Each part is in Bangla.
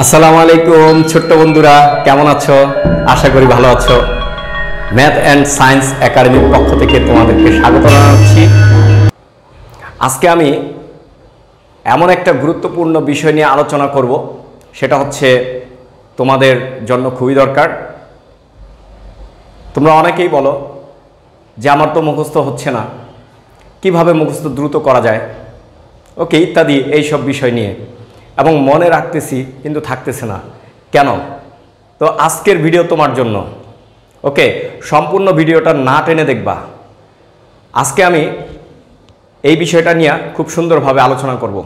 আসসালামু আলাইকুম ছোট্ট বন্ধুরা, কেমন আছো? আশা করি ভালো আছো। ম্যাথ অ্যান্ড সায়েন্স একাডেমির পক্ষ থেকে তোমাদেরকে স্বাগত জানাচ্ছি। আজকে আমি এমন একটা গুরুত্বপূর্ণ বিষয় নিয়ে আলোচনা করব, সেটা হচ্ছে তোমাদের জন্য খুবই দরকার। তোমরা অনেকেই বলো যে আমার তো মুখস্থ হচ্ছে না, কিভাবে মুখস্থ দ্রুত করা যায়, ওকে, ইত্যাদি এইসব বিষয় নিয়ে, এবং মনে রাখতেছি কিন্তু থাকতেছে না কেন। তো আজকের ভিডিও তোমার জন্য। ওকে, সম্পূর্ণ ভিডিওটা না টেনে দেখবা। আজকে আমি এই বিষয়টা নিয়ে খুব সুন্দরভাবে আলোচনা করব।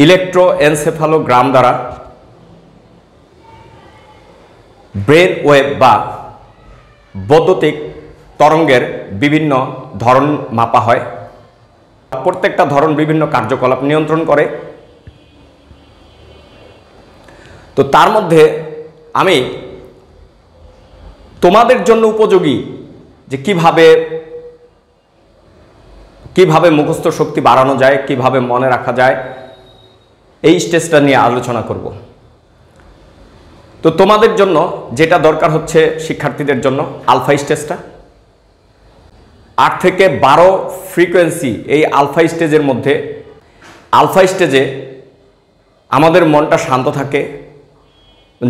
ইলেকট্রোএনসেফালোগ্রাম দ্বারা ব্রেন ওয়েভ বা বৈদ্যুতিক তরঙ্গের বিভিন্ন ধরন মাপা হয়। প্রত্যেকটা ধরন বিভিন্ন কার্যকলাপ নিয়ন্ত্রণ করে। তো তার মধ্যে আমি তোমাদের জন্য উপযোগী যে কিভাবে মুখস্থ শক্তি বাড়ানো যায়, কিভাবে মনে রাখা যায়, এই স্টেজটা নিয়ে আলোচনা করব। তো তোমাদের জন্য যেটা দরকার হচ্ছে শিক্ষার্থীদের জন্য আলফা স্টেজটা, 8 থেকে 12 ফ্রিকোয়েন্সি। এই আলফা স্টেজের মধ্যে, আলফা স্টেজে আমাদের মনটা শান্ত থাকে,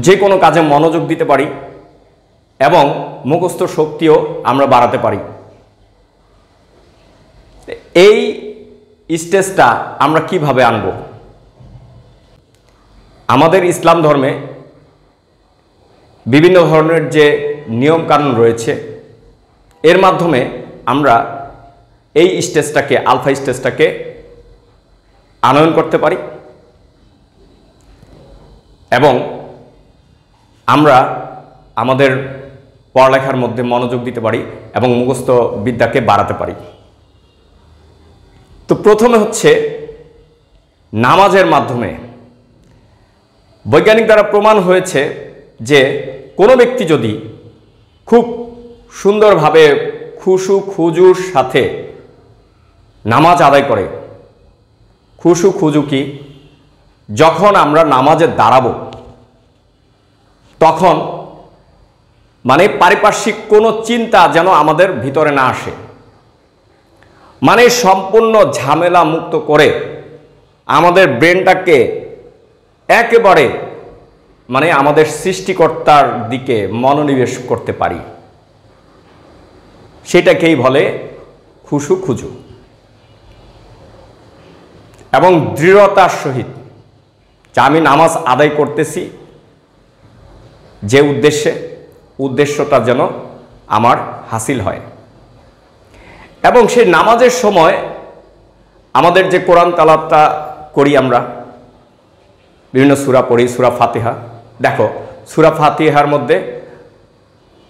যে কোনো কাজে মনোযোগ দিতে পারি এবং মুখস্থ শক্তিও আমরা বাড়াতে পারি। এই স্টেজটা আমরা কিভাবে আনব? আমাদের ইসলাম ধর্মে বিভিন্ন ধরনের যে নিয়ম কানুন রয়েছে, এর মাধ্যমে আমরা এই স্টেজটাকে, আলফা স্টেজটাকে আনয়ন করতে পারি এবং আমরা আমাদের পড়ালেখার মধ্যে মনোযোগ দিতে পারি এবং মুখস্থ বিদ্যাকে বাড়াতে পারি। তো প্রথমে হচ্ছে নামাজের মাধ্যমে। বৈজ্ঞানিক দ্বারা প্রমাণ হয়েছে যে কোনো ব্যক্তি যদি খুব সুন্দরভাবে খুশু খুজুর সাথে নামাজ আদায় করে, খুশু খুজু কি, যখন আমরা নামাজে দাঁড়াবো তখন মানে পারিপার্শ্বিক কোনো চিন্তা যেন আমাদের ভিতরে না আসে, মানে সম্পূর্ণ ঝামেলা মুক্ত করে আমাদের ব্রেনটাকে একেবারে মানে আমাদের সৃষ্টিকর্তার দিকে মনোনিবেশ করতে পারি। সেটাকেই বলে খুশু খুজু। এবং দৃঢ়তার সহিত যে আমি নামাজ আদায় করতেছি যে উদ্দেশ্যটা যেন আমার হাসিল হয়। এবং সেই নামাজের সময় আমাদের যে কোরআন তালাওয়াতটা করি, আমরা বিভিন্ন সূরা পড়ি, সূরা ফাতিহা। দেখো, সূরা ফাতিহার মধ্যে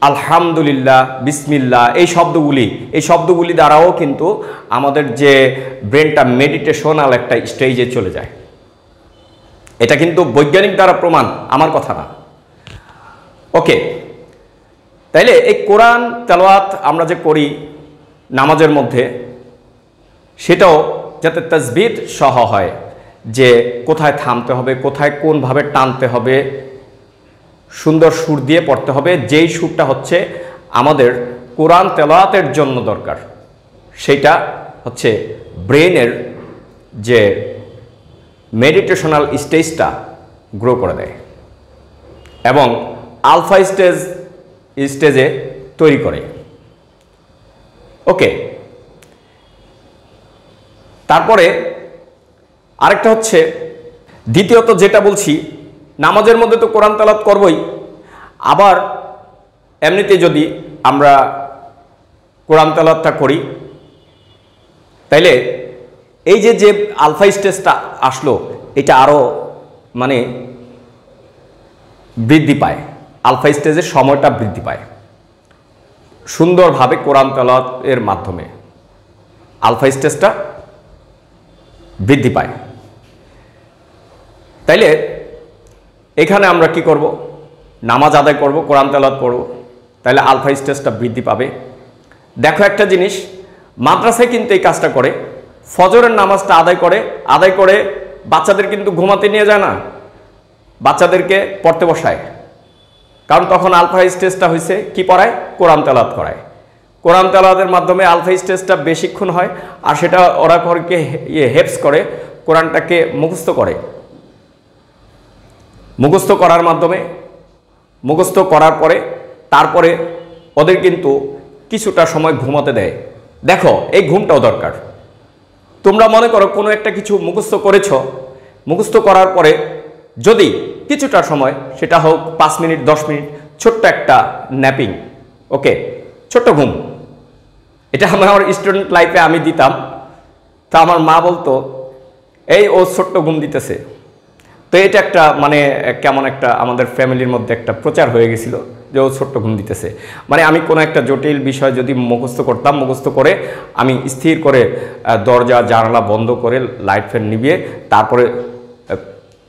আলহামদুলিল্লাহ, বিসমিল্লাহ, এই শব্দগুলি দ্বারাও কিন্তু আমাদের যে ব্রেনটা মেডিটেশনাল একটা স্টেজে চলে যায়। এটা কিন্তু বৈজ্ঞানিক দ্বারা প্রমাণ, আমার কথা না। ওকে, তাইলে এই কোরআন তেলাওয়াত আমরা যে করি নামাজের মধ্যে, সেটাও যাতে তাসবিহ সহ হয়, যে কোথায় থামতে হবে, কোথায় কোনভাবে টানতে হবে, সুন্দর সুর দিয়ে পড়তে হবে, যেই সুরটা হচ্ছে আমাদের কোরআন তেলাওয়াতের জন্য দরকার, সেইটা হচ্ছে ব্রেনের যে মেডিটেশনাল স্টেজটা গ্রো করে দেয় এবং আলফা স্টেজে তৈরি করে। ওকে, তারপরে আরেকটা হচ্ছে, দ্বিতীয়ত যেটা বলছি, নামাজের মধ্যে তো কোরআন তেলাওয়াত করবই, আবার এমনিতে যদি আমরা কোরআন তেলাওয়াতটা করি, তাইলে এই যে আলফা স্টেজটা আসলো, এটা আরও মানে বৃদ্ধি পায়। আলফা স্টেজের সময়টা বৃদ্ধি পায় সুন্দরভাবে কোরআন তেলাওয়াতের মাধ্যমে। আলফা স্টেজটা বৃদ্ধি পায়। তাইলে এখানে আমরা কি করব? নামাজ আদায় করব, কোরআন তেলাওয়াত পড়ব, তাহলে আলফা স্টেজটা বৃদ্ধি পাবে। দেখো একটা জিনিস, মাদ্রাসায় কিন্তু এই কাজটা করে, ফজরের নামাজটা আদায় করে বাচ্চাদের কিন্তু ঘুমাতে নিয়ে যায় না, বাচ্চাদেরকে পড়তে বসায়, কারণ তখন আলফা স্টেজটা হয়েছে কি পড়ায়? কোরআন তেলাওয়াত করায়। কোরআন তেলাওয়াতের মাধ্যমে আলফা স্টেজটা বেশিক্ষণ হয়, আর সেটা ওরা পরকে হেফস করে, কোরআনটাকে মুখস্থ করে। মুখস্থ করার মাধ্যমে, মুখস্থ করার পরে তারপরে ওদের কিন্তু কিছুটা সময় ঘুমাতে দেয়। দেখো, এই ঘুমটাও দরকার। তোমরা মনে করো কোনো একটা কিছু মুখস্থ করেছ, মুখস্থ করার পরে যদি কিছুটা সময়, সেটা হোক 5 মিনিট 10 মিনিট, ছোট্ট একটা ন্যাপিং, ওকে, ছোট্ট ঘুম, এটা আমার স্টুডেন্ট লাইফে আমি দিতাম। তা আমার মা বলতো, এই ও ছোট্ট ঘুম দিতেছে। তো এটা একটা মানে কেমন একটা আমাদের ফ্যামিলির মধ্যে একটা প্রচার হয়ে গেছিল যে ও ছোট্ট ঘুম দিতেছে। মানে আমি কোনো একটা জটিল বিষয় যদি মুখস্থ করতাম, মুখস্থ করে আমি স্থির করে দরজা জানালা বন্ধ করে লাইট ফ্যান নিভিয়ে তারপরে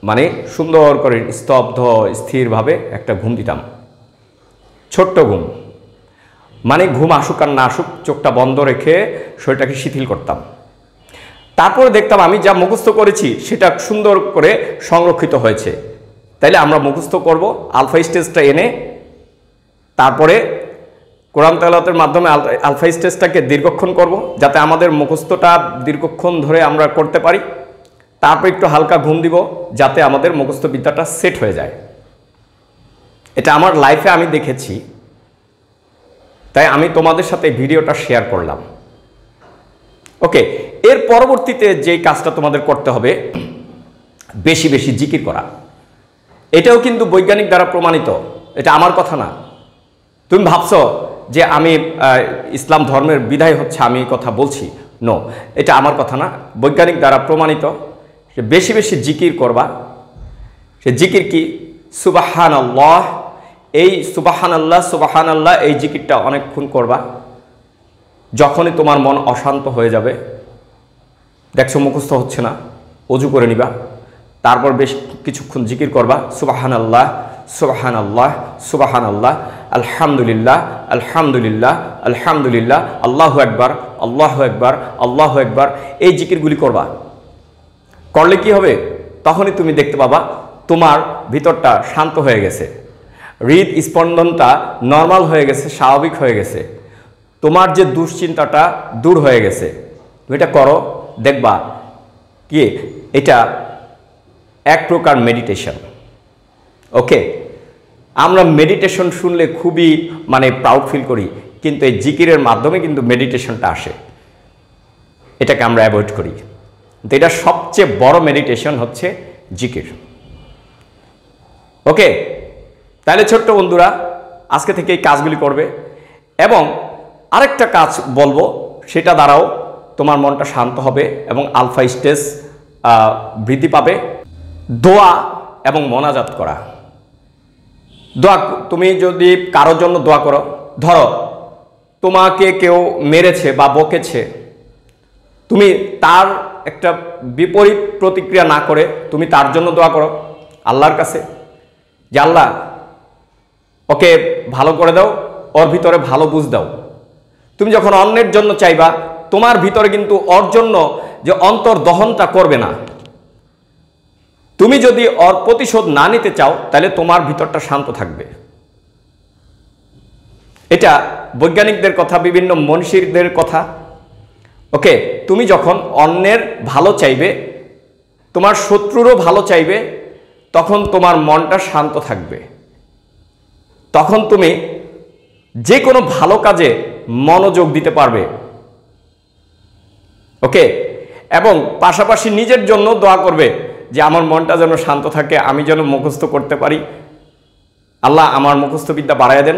মানে সুন্দর করে স্তব্ধ স্থিরভাবে একটা ঘুম দিতাম, ছোট্ট ঘুম। মানে ঘুম আসুক আর না আসুক, চোখটা বন্ধ রেখে শরীরটাকে শিথিল করতাম। তারপরে দেখতাম আমি যা মুখস্থ করেছি সেটা সুন্দর করে সংরক্ষিত হয়েছে। তাইলে আমরা মুখস্থ করব, আলফা স্টেজটা এনে তারপরে কোরআন তেলাওয়াতের মাধ্যমে আলফা স্টেজটাকে দীর্ঘক্ষণ করব, যাতে আমাদের মুখস্থটা দীর্ঘক্ষণ ধরে আমরা করতে পারি। তারপর একটু হালকা ঘুম দিব, যাতে আমাদের মুখস্থ বিদ্যাটা সেট হয়ে যায়। এটা আমার লাইফে আমি দেখেছি, তাই আমি তোমাদের সাথে ভিডিওটা শেয়ার করলাম। ওকে, এর পরবর্তীতে যেই কাজটা তোমাদের করতে হবে, বেশি বেশি জিকির করা। এটাও কিন্তু বৈজ্ঞানিক দ্বারা প্রমাণিত, এটা আমার কথা না। তুমি ভাবছো যে আমি ইসলাম ধর্মের বিধায় হচ্ছে আমি কথা বলছি, নো, এটা আমার কথা না, বৈজ্ঞানিক দ্বারা প্রমাণিত। বেশি বেশি জিকির করবা। সে জিকির কি? সুবহানাল্লাহ। এই সুবহানাল্লাহ সুবহানাল্লাহ এই জিকিরটা অনেকক্ষণ করবা। যখনই তোমার মন অশান্ত হয়ে যাবে, দেখছো মুখস্থ হচ্ছে না, অজু করে নিবা, তারপর বেশ কিছুক্ষণ জিকির করবা। সুবহানাল্লাহ সুবহানাল্লাহ সুবহানাল্লাহ, আলহামদুলিল্লাহ আলহামদুলিল্লাহ আলহামদুলিল্লাহ, আল্লাহু আকবার আল্লাহু আকবার আল্লাহু আকবার, এই জিকিরগুলি করবা। করলে কি হবে? তখনই তুমি দেখতে পাবা তোমার ভিতরটা শান্ত হয়ে গেছে, হৃদস্পন্দনটা নর্মাল হয়ে গেছে, স্বাভাবিক হয়ে গেছে, তোমার যে দুশ্চিন্তাটা দূর হয়ে গেছে। তুমি এটা করো, দেখবা কি এটা এক প্রকার মেডিটেশন। ওকে, আমরা মেডিটেশন শুনলে খুবই মানে প্রাউড ফিল করি, কিন্তু এই জিকিরের মাধ্যমে কিন্তু মেডিটেশনটা আসে, এটাকে আমরা অ্যাভয়েড করি। তো এটা সবচেয়ে বড় মেডিটেশন হচ্ছে জিকির। ওকে, তাহলে ছোট্ট বন্ধুরা আজকে থেকে এই কাজগুলি করবে। এবং আরেকটা কাজ বলবো, সেটা দ্বারাও তোমার মনটা শান্ত হবে এবং আলফা স্টেজ বৃদ্ধি পাবে। দোয়া এবং মোনাজাত করা। দোয়া, তুমি যদি কারোর জন্য দোয়া করো, ধরো তোমাকে কেউ মেরেছে বা বকেছে, তুমি তার একটা বিপরীত প্রতিক্রিয়া না করে তুমি তার জন্য দোয়া করো আল্লাহর কাছে, যে আল্লাহ ওকে ভালো করে দাও, ওর ভিতরে ভালো বুঝ দাও। তুমি যখন অন্যের জন্য চাইবা, তোমার ভিতরে কিন্তু ওর জন্য যে অন্তর দহনটা করবে না। তুমি যদি ওর প্রতিশোধ না নিতে চাও, তাহলে তোমার ভিতরটা শান্ত থাকবে। এটা বৈজ্ঞানিকদের কথা, বিভিন্ন মনীষীদের কথা। ওকে, তুমি যখন অন্যের ভালো চাইবে, তোমার শত্রুরও ভালো চাইবে, তখন তোমার মনটা শান্ত থাকবে। তখন তুমি যে কোনো ভালো কাজে মনোযোগ দিতে পারবে। ওকে, এবং পাশাপাশি নিজের জন্য দোয়া করবে যে আমার মনটা যেন শান্ত থাকে, আমি যেন মুখস্থ করতে পারি, আল্লাহ আমার মুখস্থ বিদ্যা বাড়ায় দেন।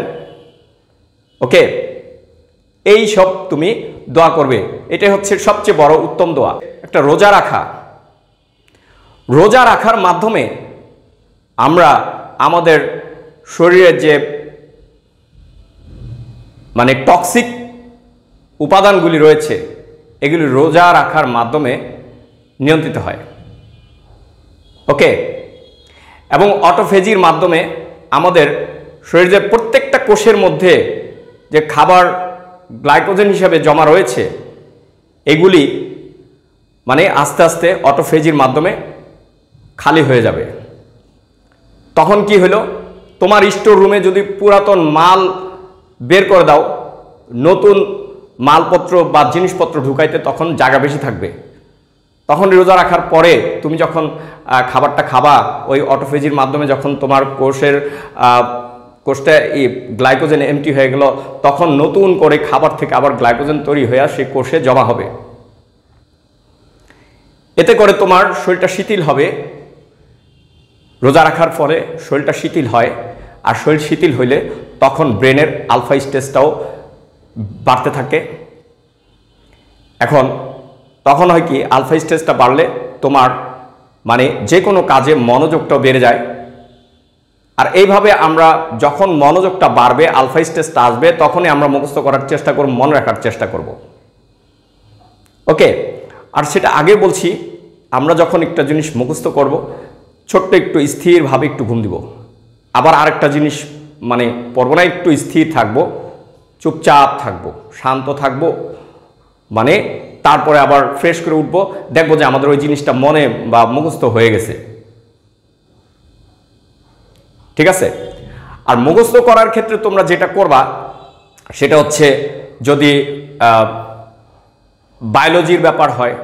ওকে, এই সব তুমি দোয়া করবে। এটাই হচ্ছে সবচেয়ে বড় উত্তম দোয়া। একটা রোজা রাখা, রোজা রাখার মাধ্যমে আমরা আমাদের শরীরের যে মানে টক্সিক উপাদানগুলি রয়েছে, এগুলি রোজা রাখার মাধ্যমে নিয়ন্ত্রিত হয়। ওকে, এবং অটোফেজির মাধ্যমে আমাদের শরীরের প্রত্যেকটা কোষের মধ্যে যে খাবার গ্লাইকোজেন হিসাবে জমা রয়েছে, এগুলি মানে আস্তে আস্তে অটোফেজির মাধ্যমে খালি হয়ে যাবে। তখন কি হলো, তোমার স্টোর রুমে যদি পুরাতন মাল বের করে দাও, নতুন মালপত্র বা জিনিসপত্র ঢুকাইতে তখন জায়গা বেশি থাকবে। তখন রোজা রাখার পরে তুমি যখন খাবারটা খাবা, ওই অটোফেজির মাধ্যমে যখন তোমার কোষটা গ্লাইকোজেন এমটি হয়ে গেল, তখন নতুন করে খাবার থেকে আবার গ্লাইকোজেন তৈরি হয়ে সেই কোষে জমা হবে। এতে করে তোমার শরীরটা শিথিল হবে। রোজা রাখার পরে শরীরটা শিথিল হয়, আর শরীর শিথিল হইলে তখন ব্রেনের আলফা স্টেজটাও বাড়তে থাকে। এখন তখন হয় কি, আলফা স্টেজটা বাড়লে তোমার মানে যে কোনো কাজে মনোযোগটাও বেড়ে যায়। আর এইভাবে আমরা যখন মনোযোগটা বাড়বে, আলফা স্টেজটা আসবে, তখনই আমরা মুখস্থ করার চেষ্টা করব, মনে রাখার চেষ্টা করব। ওকে, আর সেটা আগে বলছি, আমরা যখন একটা জিনিস মুখস্থ করব, ছোট্ট একটু স্থিরভাবে একটু ঘুম দিব। আবার আরেকটা জিনিস মানে পড়ব না, একটু স্থির থাকবো, চুপচাপ থাকবো, শান্ত থাকবো, মানে তারপরে আবার ফ্রেশ করে উঠবো, দেখবো যে আমাদের ওই জিনিসটা মনে বা মুখস্থ হয়ে গেছে। ঠিক আছে? আর মুখস্থ করার ক্ষেত্রে তোমরা যেটা করবা সেটা হচ্ছে, যদি বায়োলজির ব্যাপার হয়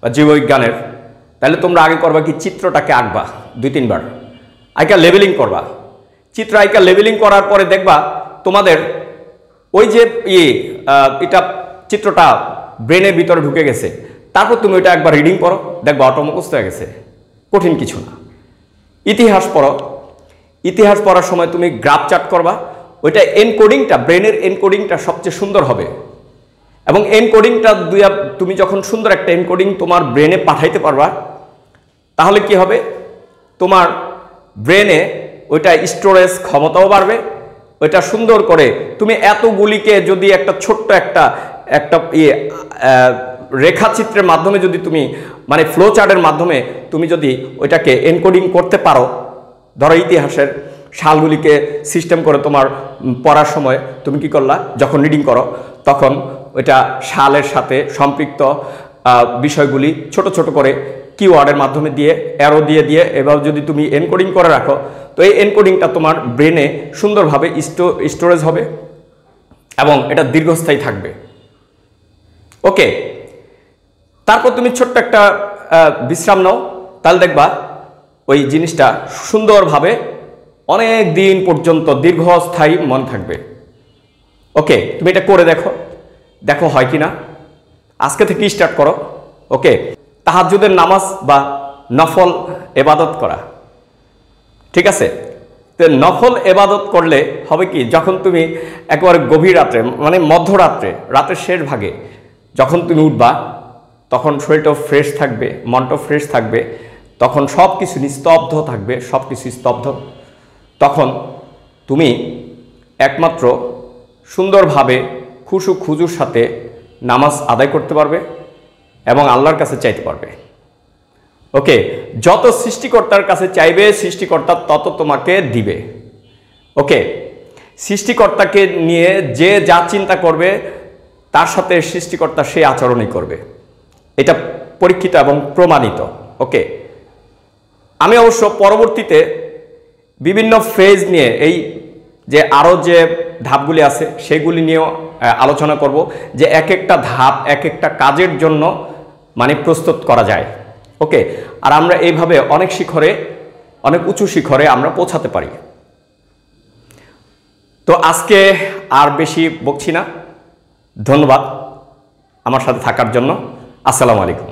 বা জীববিজ্ঞানের, তাহলে তোমরা আগে করবা কি, চিত্রটাকে আঁকবা 2-3 বার, আইকা লেবেলিং করবা। চিত্র আইকা লেবেলিং করার পরে দেখবা তোমাদের ওই যে এটা চিত্রটা ব্রেনের ভিতরে ঢুকে গেছে। তারপর তুমি ওইটা একবার রিডিং করো, দেখবা অটো মুখস্থ হয়ে গেছে, কঠিন কিছু না। ইতিহাস পড়ো, ইতিহাস পড়ার সময় তুমি গ্রাফ চার্ট করবা, ওইটা এনকোডিংটা, ব্রেনের এনকোডিংটা সবচেয়ে সুন্দর হবে। এবং এনকোডিংটা তুমি যখন সুন্দর একটা এনকোডিং তোমার ব্রেনে পাঠাইতে পারবা, তাহলে কি হবে, তোমার ব্রেনে ওইটা স্টোরেজ ক্ষমতাও বাড়বে। ওইটা সুন্দর করে তুমি এতগুলিকে যদি একটা ছোট্ট একটা রেখাচিত্রের মাধ্যমে যদি তুমি মানে ফ্লো চার্টের মাধ্যমে তুমি যদি ওইটাকে এনকোডিং করতে পারো, ধরো ইতিহাসের সালগুলিকে সিস্টেম করে তোমার পড়ার সময় তুমি কি করলা, যখন রিডিং করো তখন ওইটা সালের সাথে সম্পৃক্ত বিষয়গুলি ছোট ছোট করে কিওয়ার্ডের মাধ্যমে দিয়ে, অ্যারো দিয়ে দিয়ে এবার যদি তুমি এনকোডিং করে রাখো, তো এই এনকোডিংটা তোমার ব্রেনে সুন্দরভাবে স্টোরেজ হবে এবং এটা দীর্ঘস্থায়ী থাকবে। ওকে, তারপর তুমি ছোট্ট একটা বিশ্রাম নাও, তাহলে দেখবা ওই জিনিসটা সুন্দরভাবে অনেক দিন পর্যন্ত দীর্ঘস্থায়ী মনে থাকবে। ওকে, তুমি এটা করে দেখো, দেখো হয় কি না। আজকে থেকে স্টার্ট করো। ওকে, তাহাজ্জুদের নামাজ বা নফল এবাদত করা, ঠিক আছে? তো নফল এবাদত করলে হবে কি, যখন তুমি একেবারে গভীর রাত্রে মানে মধ্যরাত্রে, রাতের শেষ ভাগে যখন তুমি উঠবা, তখন শরীরটাও ফ্রেশ থাকবে, মনটাও ফ্রেশ থাকবে, তখন সব কিছু নিস্তব্ধ থাকবে, সব কিছু স্তব্ধ। তখন তুমি একমাত্র সুন্দরভাবে খুশু খুজুর সাথে নামাজ আদায় করতে পারবে এবং আল্লাহর কাছে চাইতে পারবে। ওকে, যত সৃষ্টিকর্তার কাছে চাইবে, সৃষ্টিকর্তা তত তোমাকে দিবে। ওকে, সৃষ্টিকর্তাকে নিয়ে যে যা চিন্তা করবে, তার সাথে সৃষ্টিকর্তা সেই আচরণই করবে। এটা পরীক্ষিত এবং প্রমাণিত। ওকে, আমি অবশ্য পরবর্তীতে বিভিন্ন ফেজ নিয়ে, এই যে আরও যে ধাপগুলি আছে সেগুলি নিয়েও আলোচনা করব, যে এক একটা ধাপ এক একটা কাজের জন্য মানে প্রস্তুত করা যায়। ওকে, আর আমরা এইভাবে অনেক শিখরে, অনেক উঁচু শিখরে আমরা পৌঁছাতে পারি। তো আজকে আর বেশি বকছি না, ধন্যবাদ আমার সাথে থাকার জন্য। আসসালামু আলাইকুম।